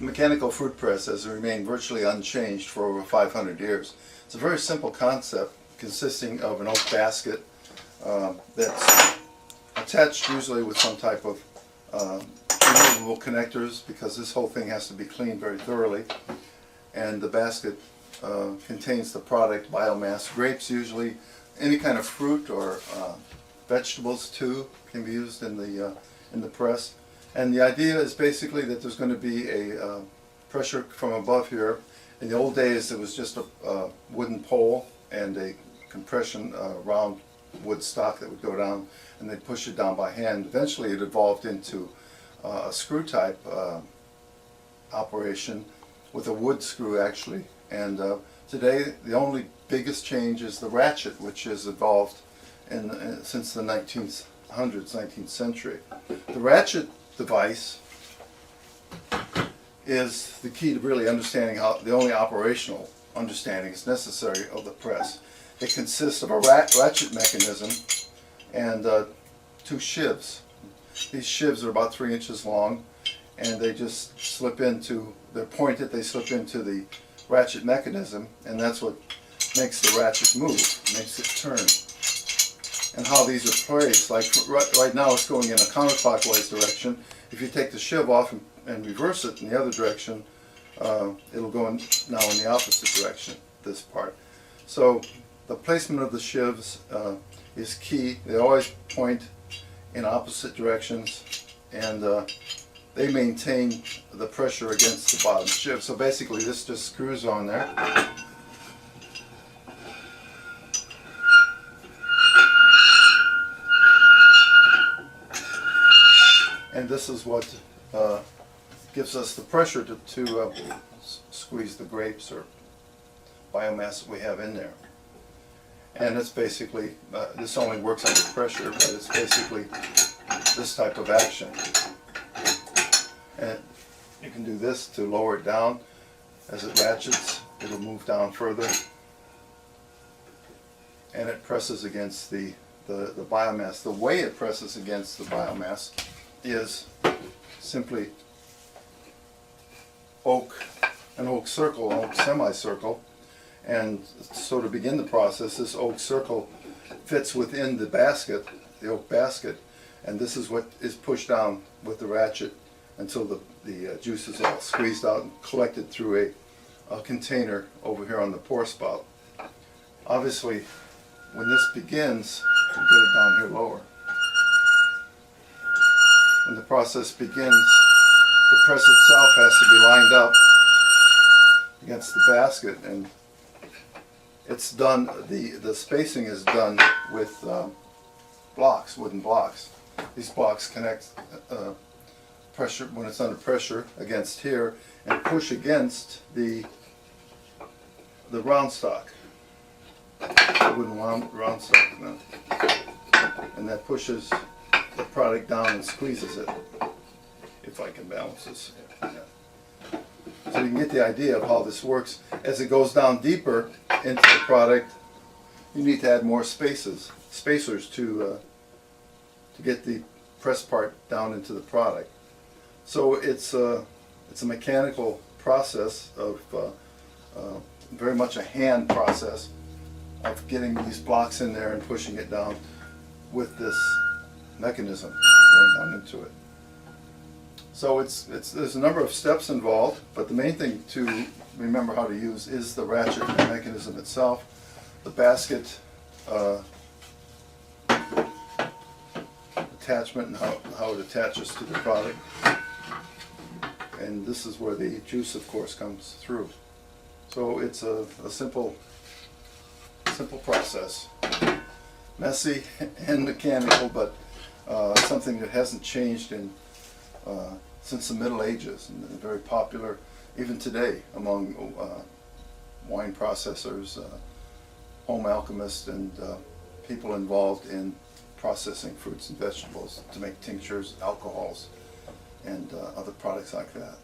Mechanical fruit press has remained virtually unchanged for over 500 years. It's a very simple concept consisting of an oak basket that's attached usually with some type of removable connectors, because this whole thing has to be cleaned very thoroughly. And the basket contains the product, biomass, grapes usually, any kind of fruit or vegetables too can be used in the press. And the idea is basically that there's going to be a pressure from above here. In the old days it was just a wooden pole and a compression round wood stock that would go down, and they'd push it down by hand. Eventually it evolved into a screw type operation with a wood screw actually. And today the only biggest change is the ratchet, which has evolved since the 19th century. The ratchet device is the key to really understanding how the only operational understanding is necessary of the press. It consists of a ratchet mechanism and two sheaves. These sheaves are about 3 inches long, and they just slip into, they're pointed, they slip into the ratchet mechanism, and that's what makes the ratchet move, makes it turn. And how these are placed, like right now it's going in a counterclockwise direction. If you take the sheave off and reverse it in the other direction, it'll go now in the opposite direction, this part. So the placement of the sheaves is key. They always point in opposite directions, and they maintain the pressure against the bottom sheave. So basically this just screws on there. And this is what gives us the pressure to squeeze the grapes or biomass that we have in there. And it's basically, this only works under pressure, but it's basically this type of action. And you can do this to lower it down. As it ratchets, it'll move down further. And it presses against the biomass. The way it presses against the biomass is simply an oak circle, an oak semicircle. And so to begin the process, this oak circle fits within the basket, the oak basket, and this is what is pushed down with the ratchet until the juice is all squeezed out and collected through a container over here on the pour spout. Obviously, when this begins, we'll get it down here lower. When the process begins, the press itself has to be lined up against the basket, and it's done, the spacing is done with blocks, wooden blocks. These blocks connect pressure, when it's under pressure, against here, and push against the round stock, the wooden round stock, and that pushes the product down and squeezes it, if I can balance this. Yeah. So you can get the idea of how this works. As it goes down deeper into the product, you need to add more spacers to get the press part down into the product. So it's a mechanical process of very much a hand process of getting these blocks in there and pushing it down with this mechanism going down into it. So there's a number of steps involved, but the main thing to remember how to use is the ratchet mechanism itself, the basket attachment and how it attaches to the product, and this is where the juice, of course, comes through. So it's a simple process, messy and mechanical, but something that hasn't changed since the Middle Ages, and very popular even today among wine processors, home alchemists, and people involved in processing fruits and vegetables to make tinctures, alcohols, and other products like that.